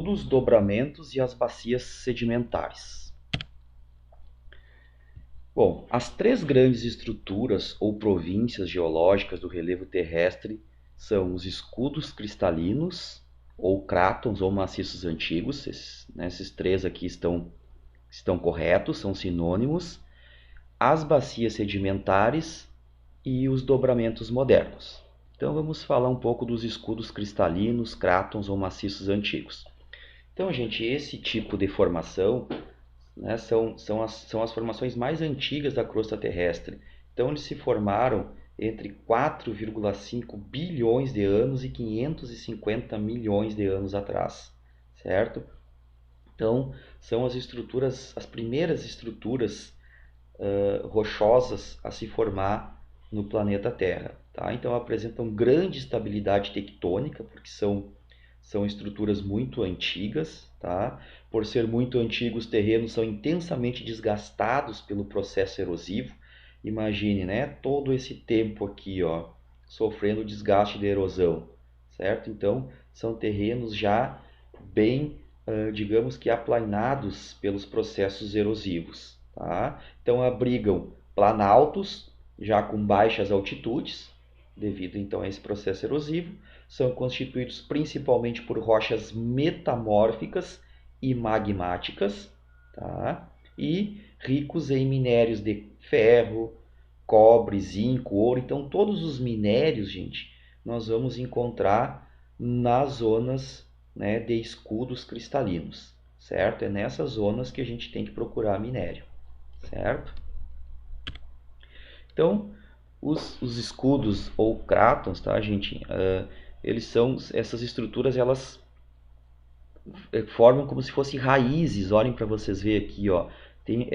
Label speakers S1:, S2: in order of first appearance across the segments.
S1: Os dobramentos e as bacias sedimentares. Bom, as três grandes estruturas ou províncias geológicas do relevo terrestre são os escudos cristalinos, ou crátons, ou maciços antigos. Esses três aqui estão corretos, são sinônimos. As bacias sedimentares e os dobramentos modernos. Então vamos falar um pouco dos escudos cristalinos, crátons ou maciços antigos. Então, gente, esse tipo de formação, né, são as formações mais antigas da crosta terrestre. Então, eles se formaram entre 4,5 bilhões de anos e 550 milhões de anos atrás, certo? Então, são as primeiras estruturas rochosas a se formar no planeta Terra. Tá? Então, apresentam grande estabilidade tectônica, porque são estruturas muito antigas. Tá? Por ser muito antigos, os terrenos são intensamente desgastados pelo processo erosivo. Imagine, né? Todo esse tempo aqui, ó, sofrendo desgaste de erosão, certo? Então, são terrenos já bem, digamos que aplanados pelos processos erosivos. Tá? Então, abrigam planaltos, já com baixas altitudes, devido então a esse processo erosivo. São constituídos principalmente por rochas metamórficas e magmáticas, tá? E ricos em minérios de ferro, cobre, zinco, ouro. Então, todos os minérios, gente, nós vamos encontrar nas zonas, né, de escudos cristalinos, certo? É nessas zonas que a gente tem que procurar minério, certo? Então, os escudos ou crátons, tá, gente? Eles são essas estruturas, elas formam como se fossem raízes. Olhem para vocês verem aqui, ó. Tem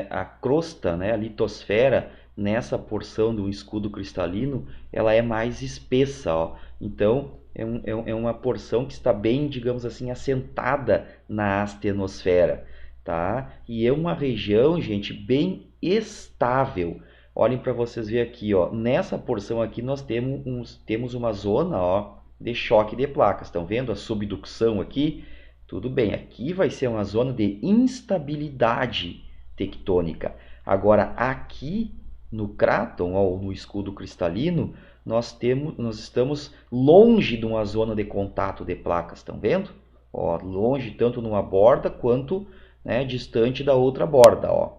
S1: a crosta, né, a litosfera nessa porção do escudo cristalino, ela é mais espessa, ó. Então é uma porção que está bem, digamos assim, assentada na astenosfera, tá? E é uma região, gente, bem estável. Olhem para vocês verem aqui, ó. Nessa porção aqui nós temos uma zona, ó, de choque de placas. Estão vendo a subducção aqui? Tudo bem, aqui vai ser uma zona de instabilidade tectônica. Agora, aqui no cráton, ou no escudo cristalino, nós estamos longe de uma zona de contato de placas, estão vendo? Ó, longe tanto numa borda quanto, né, distante da outra borda, ó,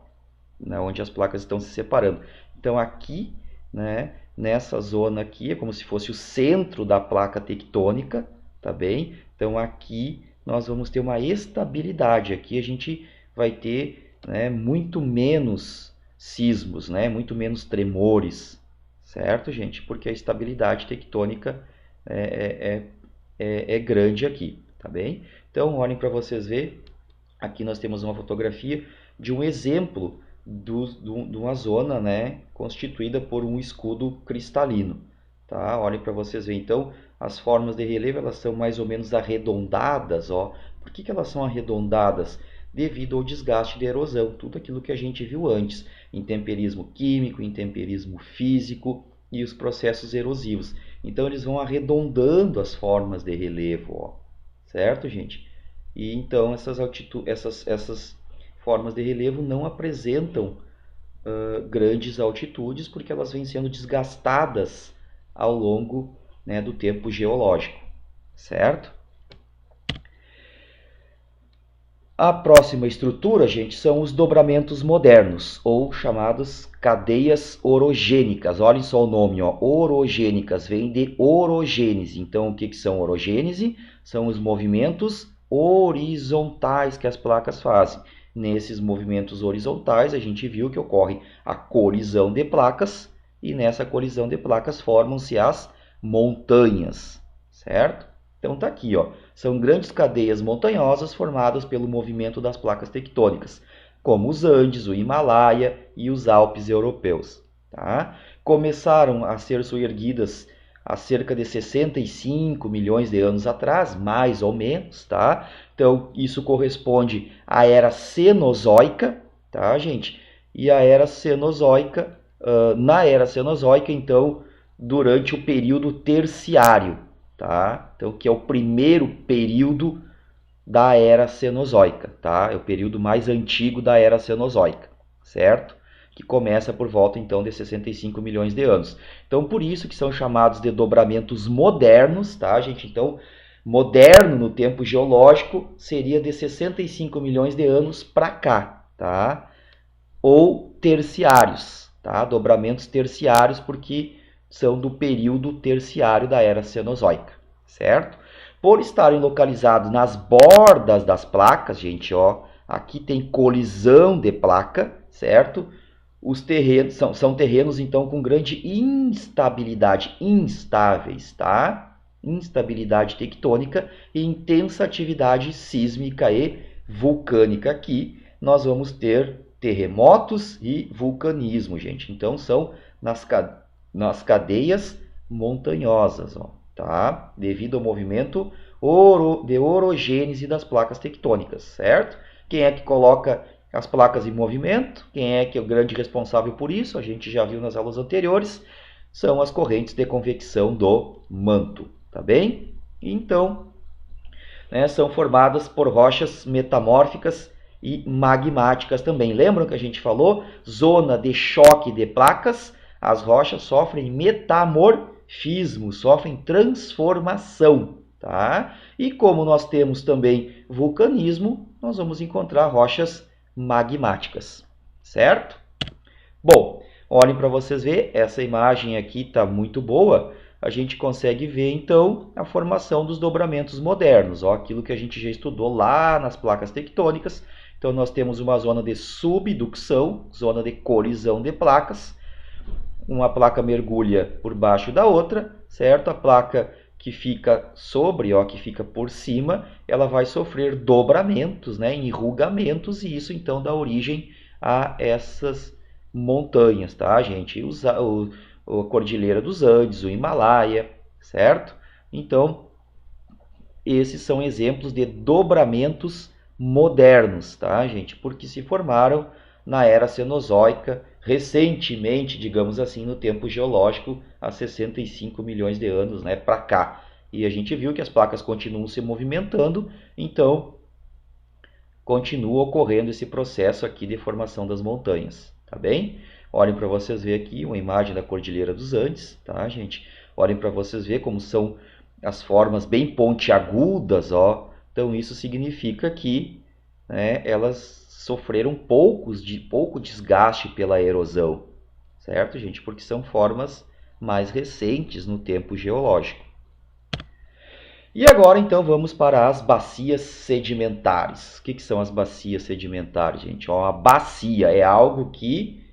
S1: né, onde as placas estão se separando. Então, aqui, né, nessa zona aqui, é como se fosse o centro da placa tectônica, tá bem? Então, aqui nós vamos ter uma estabilidade. Aqui a gente vai ter, né, muito menos sismos, né, muito menos tremores, certo, gente? Porque a estabilidade tectônica é grande aqui, tá bem? Então, olhem para vocês verem. Aqui nós temos uma fotografia de um exemplo de uma zona, né, constituída por um escudo cristalino. Tá? Olhem para vocês verem. Então, as formas de relevo, elas são mais ou menos arredondadas. Ó. Por que elas são arredondadas? Devido ao desgaste de erosão. Tudo aquilo que a gente viu antes. Intemperismo químico, intemperismo físico e os processos erosivos. Então, eles vão arredondando as formas de relevo. Ó. Certo, gente? E então, essas formas de relevo não apresentam grandes altitudes, porque elas vêm sendo desgastadas ao longo, né, do tempo geológico, certo? A próxima estrutura, gente, são os dobramentos modernos, ou chamadas cadeias orogênicas. Olhem só o nome, ó, orogênicas, vem de orogênese. Então, o que são orogênese? São os movimentos horizontais que as placas fazem. Nesses movimentos horizontais, a gente viu que ocorre a colisão de placas, e nessa colisão de placas formam-se as montanhas, certo? Então tá aqui, ó. São grandes cadeias montanhosas formadas pelo movimento das placas tectônicas, como os Andes, o Himalaia e os Alpes europeus. Tá? Começaram a ser soerguidas há cerca de 65 milhões de anos atrás, mais ou menos, tá? Então, isso corresponde à era Cenozoica, tá, gente? E a era Cenozoica, na era Cenozoica, então, durante o período terciário, tá? Então, que é o primeiro período da era Cenozoica, tá? É o período mais antigo da era Cenozoica, certo? Que começa por volta então de 65 milhões de anos. Então por isso que são chamados de dobramentos modernos, tá, gente? Então moderno no tempo geológico seria de 65 milhões de anos para cá, tá? Ou terciários, tá? Dobramentos terciários porque são do período terciário da era Cenozoica, certo? Por estarem localizados nas bordas das placas, gente, ó, aqui tem colisão de placa, certo? Os terrenos são terrenos então com grande instabilidade, instáveis, tá? Instabilidade tectônica e intensa atividade sísmica e vulcânica. Aqui nós vamos ter terremotos e vulcanismo, gente. Então são nas cadeias montanhosas, ó, tá? Devido ao movimento de orogênese das placas tectônicas, certo? Quem é que coloca as placas em movimento? Quem é que é o grande responsável por isso? A gente já viu nas aulas anteriores. São as correntes de convecção do manto, tá bem? Então, né, são formadas por rochas metamórficas e magmáticas também. Lembram que a gente falou? Zona de choque de placas. As rochas sofrem metamorfismo, sofrem transformação, tá? E como nós temos também vulcanismo, nós vamos encontrar rochas magmáticas, certo? Bom, olhem para vocês verem, essa imagem aqui está muito boa. A gente consegue ver então a formação dos dobramentos modernos, ó, aquilo que a gente já estudou lá nas placas tectônicas. Então nós temos uma zona de subducção, zona de colisão de placas. Uma placa mergulha por baixo da outra, certo? A placa que fica sobre, ó, que fica por cima, ela vai sofrer dobramentos, né, enrugamentos, e isso então dá origem a essas montanhas, tá, gente? A Cordilheira dos Andes, o Himalaia, certo? Então, esses são exemplos de dobramentos modernos, tá, gente? Porque se formaram na era Cenozoica, recentemente, digamos assim, no tempo geológico, há 65 milhões de anos, né, para cá. E a gente viu que as placas continuam se movimentando, então continua ocorrendo esse processo aqui de formação das montanhas, tá bem? Olhem para vocês verem aqui uma imagem da Cordilheira dos Andes, tá, gente? Olhem para vocês verem como são as formas bem pontiagudas, ó. Então isso significa que, né, elas sofreram pouco desgaste pela erosão, certo, gente? Porque são formas mais recentes no tempo geológico. E agora, então, vamos para as bacias sedimentares. O que são as bacias sedimentares, gente? Ó, a bacia é algo que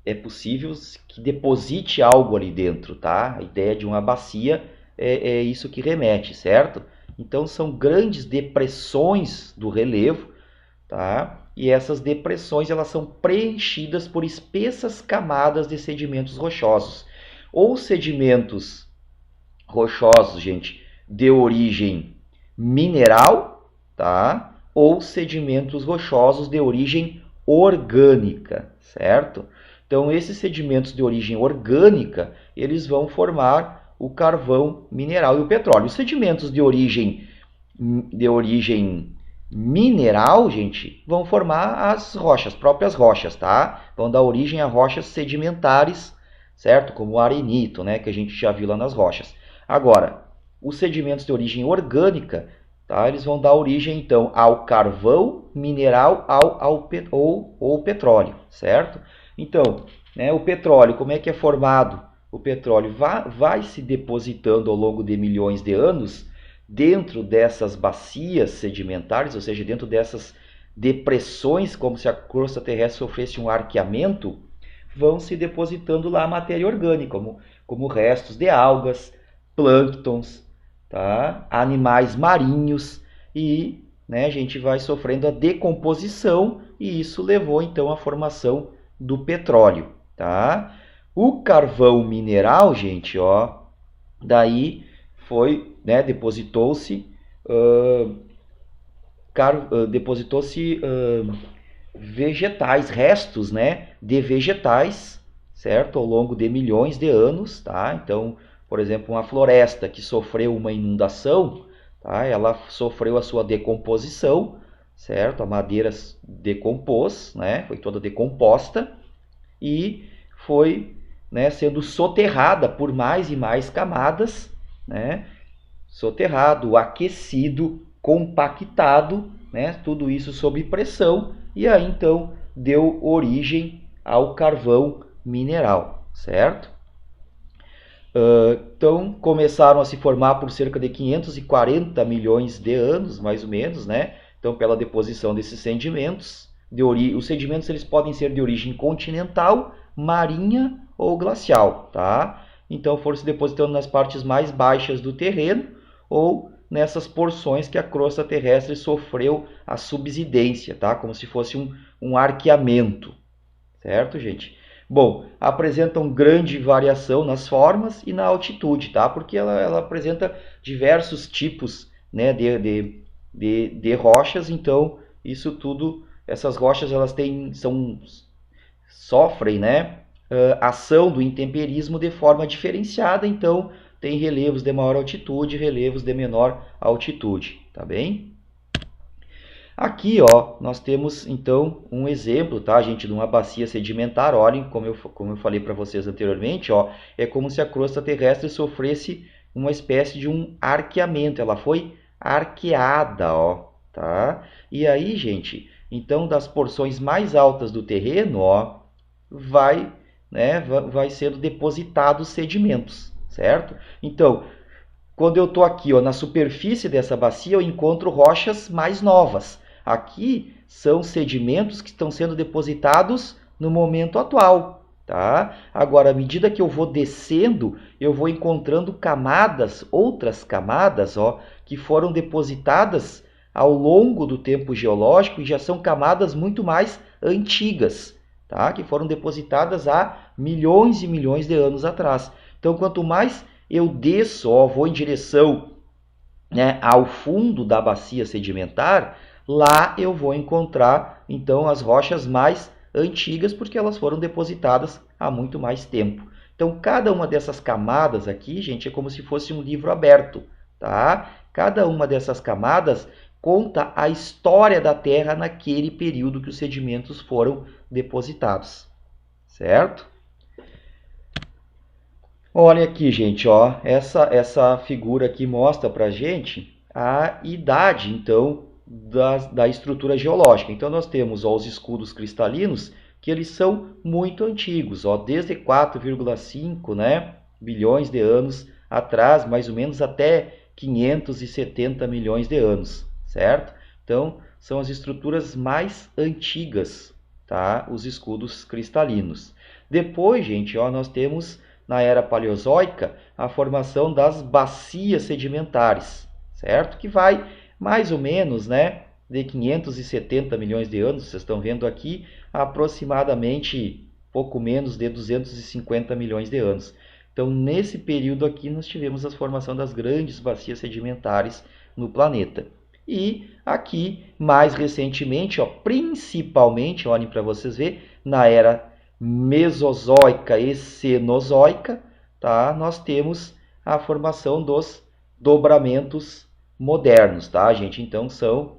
S1: é possível que deposite algo ali dentro, tá? A ideia de uma bacia é isso que remete, certo? Então, são grandes depressões do relevo, tá? E essas depressões elas são preenchidas por espessas camadas de sedimentos rochosos. Ou sedimentos rochosos, gente, de origem mineral, tá? Ou sedimentos rochosos de origem orgânica, certo? Então, esses sedimentos de origem orgânica, eles vão formar o carvão mineral e o petróleo. Os sedimentos de origem mineral, gente, vão formar as rochas, próprias rochas, tá? Vão dar origem a rochas sedimentares, certo? Como o arenito, né, que a gente já viu lá nas rochas. Agora, os sedimentos de origem orgânica, tá? Eles vão dar origem, então, ao carvão mineral ou petróleo, certo? Então, né, o petróleo, como é que é formado? O petróleo vai se depositando ao longo de milhões de anos dentro dessas bacias sedimentares, ou seja, dentro dessas depressões, como se a crosta terrestre sofresse um arqueamento, vão se depositando lá a matéria orgânica, como restos de algas, plânctons, tá? Animais marinhos, e, né, a gente vai sofrendo a decomposição, e isso levou então à formação do petróleo, tá? O carvão mineral, gente, ó, daí foi, né, depositou-se vegetais, restos, né, de vegetais, certo, ao longo de milhões de anos, tá? Então, por exemplo, uma floresta que sofreu uma inundação, tá? Ela sofreu a sua decomposição, certo? A madeira decompôs, né? Foi toda decomposta e foi, né, sendo soterrada por mais e mais camadas, né? Soterrado, aquecido, compactado, né? Tudo isso sob pressão, e aí então deu origem ao carvão mineral, certo? Então começaram a se formar por cerca de 540 milhões de anos, mais ou menos, né? Então pela deposição desses sedimentos, os sedimentos eles podem ser de origem continental, marinha ou glacial, tá? Então foram se depositando nas partes mais baixas do terreno ou nessas porções que a crosta terrestre sofreu a subsidência, tá? Como se fosse um arqueamento, certo, gente? Bom, apresentam grande variação nas formas e na altitude, tá? Porque ela apresenta diversos tipos, né, de rochas, então isso tudo, essas rochas elas sofrem, né, ação do intemperismo de forma diferenciada, então tem relevos de maior altitude e relevos de menor altitude, tá bem? Aqui, ó, nós temos então um exemplo, tá, gente, de uma bacia sedimentar. Olhem, como eu falei para vocês anteriormente, ó, é como se a crosta terrestre sofresse uma espécie de um arqueamento. Ela foi arqueada, ó, tá? E aí, gente, então das porções mais altas do terreno, ó, vai sendo depositados sedimentos, certo? Então, quando eu estou aqui, ó, na superfície dessa bacia, eu encontro rochas mais novas. Aqui são sedimentos que estão sendo depositados no momento atual, tá? Agora, à medida que eu vou descendo, eu vou encontrando camadas, outras camadas, ó, que foram depositadas ao longo do tempo geológico e já são camadas muito mais antigas, tá? Que foram depositadas há milhões e milhões de anos atrás. Então, quanto mais eu desço, ó, vou em direção, né, ao fundo da bacia sedimentar, lá eu vou encontrar então as rochas mais antigas, porque elas foram depositadas há muito mais tempo. Então, cada uma dessas camadas aqui, gente, é como se fosse um livro aberto, tá? Cada uma dessas camadas conta a história da Terra naquele período que os sedimentos foram depositados, certo? Olha aqui, gente, ó, essa figura aqui mostra para gente a idade, então, da estrutura geológica. Então, nós temos, ó, os escudos cristalinos, que eles são muito antigos, ó, desde 4,5, né, bilhões de anos atrás, mais ou menos até 570 milhões de anos, certo? Então, são as estruturas mais antigas, tá? Os escudos cristalinos. Depois, gente, ó, nós temos na era paleozoica a formação das bacias sedimentares, certo? Que vai mais ou menos, né, de 570 milhões de anos, vocês estão vendo aqui, a aproximadamente pouco menos de 250 milhões de anos. Então, nesse período aqui, nós tivemos a formação das grandes bacias sedimentares no planeta. E aqui, mais recentemente, ó, principalmente, olhem para vocês verem, na era Mesozoica e Cenozoica, tá? Nós temos a formação dos dobramentos modernos, tá, gente? Então, são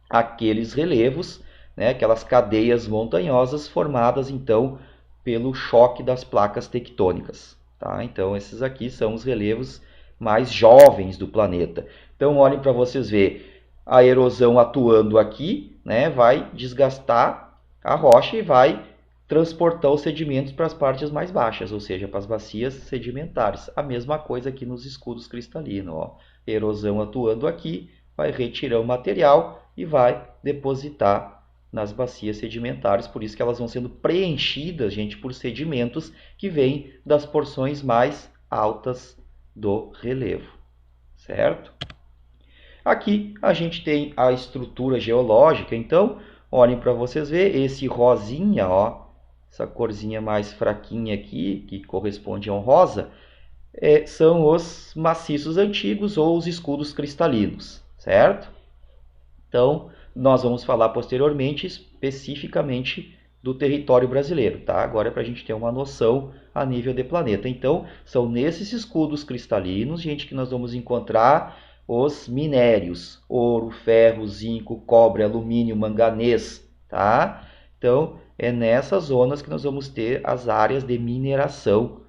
S1: aqueles relevos, né, aquelas cadeias montanhosas formadas, então, pelo choque das placas tectônicas, tá? Então, esses aqui são os relevos mais jovens do planeta. Então, olhem para vocês verem, a erosão atuando aqui, né, vai desgastar a rocha e vai transportar os sedimentos para as partes mais baixas, ou seja, para as bacias sedimentares. A mesma coisa aqui nos escudos cristalinos, ó. Erosão atuando aqui, vai retirar o material e vai depositar nas bacias sedimentares, por isso que elas vão sendo preenchidas, gente, por sedimentos que vêm das porções mais altas do relevo, certo? Aqui a gente tem a estrutura geológica, então, olhem para vocês verem, esse rosinha, ó, essa corzinha mais fraquinha aqui, que corresponde a um rosa, são os maciços antigos ou os escudos cristalinos, certo? Então, nós vamos falar posteriormente especificamente do território brasileiro, tá? Agora é para a gente ter uma noção a nível de planeta. Então, são nesses escudos cristalinos, gente, que nós vamos encontrar os minérios: ouro, ferro, zinco, cobre, alumínio, manganês, tá? Então, é nessas zonas que nós vamos ter as áreas de mineração,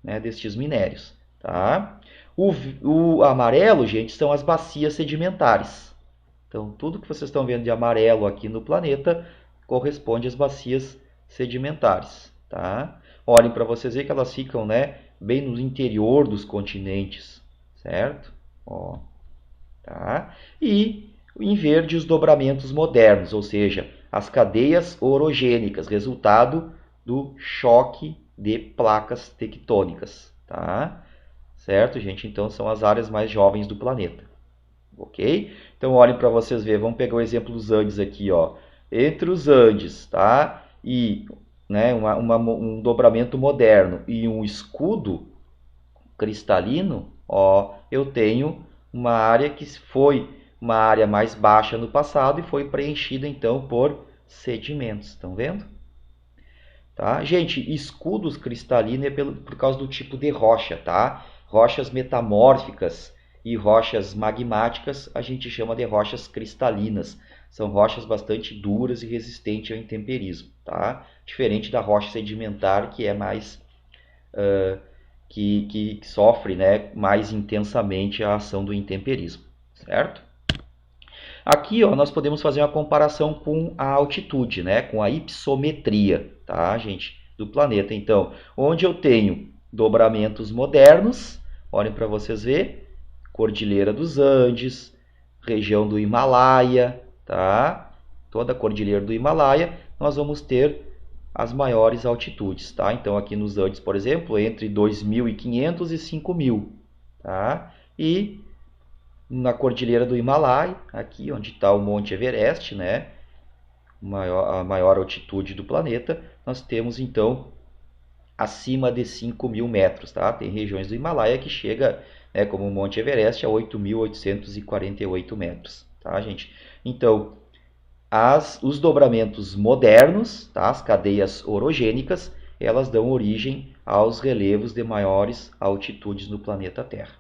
S1: né, destes minérios, tá? O amarelo, gente, são as bacias sedimentares. Então, tudo que vocês estão vendo de amarelo aqui no planeta corresponde às bacias sedimentares, tá? Olhem para vocês verem que elas ficam, né, bem no interior dos continentes, certo? Ó, tá? E em verde os dobramentos modernos, ou seja, as cadeias orogênicas, resultado do choque de placas tectônicas, tá? Certo, gente? Então são as áreas mais jovens do planeta. Ok? Então olhem para vocês verem, vamos pegar o exemplo dos Andes aqui, ó. Entre os Andes, tá? E, né, um dobramento moderno e um escudo cristalino, ó, eu tenho uma área que foi uma área mais baixa no passado e foi preenchida então por sedimentos. Estão vendo? Tá? Gente, escudos cristalinos é por causa do tipo de rocha, tá? Rochas metamórficas e rochas magmáticas a gente chama de rochas cristalinas. São rochas bastante duras e resistentes ao intemperismo, tá? Diferente da rocha sedimentar, que é mais que sofre, né, mais intensamente a ação do intemperismo, certo? Aqui, ó, nós podemos fazer uma comparação com a altitude, né, com a hypsometria, tá, gente, do planeta. Então, onde eu tenho dobramentos modernos, olhem para vocês verem, Cordilheira dos Andes, região do Himalaia, tá? Toda a Cordilheira do Himalaia, nós vamos ter as maiores altitudes, tá? Então, aqui nos Andes, por exemplo, entre 2.500 e 5.000, tá? E na Cordilheira do Himalaia, aqui onde está o Monte Everest, né? A maior altitude do planeta, nós temos então acima de 5.000 metros, tá? Tem regiões do Himalaia que chega, né, como o Monte Everest, a 8.848 metros, tá, gente? Então, os dobramentos modernos, tá? As cadeias orogênicas, elas dão origem aos relevos de maiores altitudes no planeta Terra.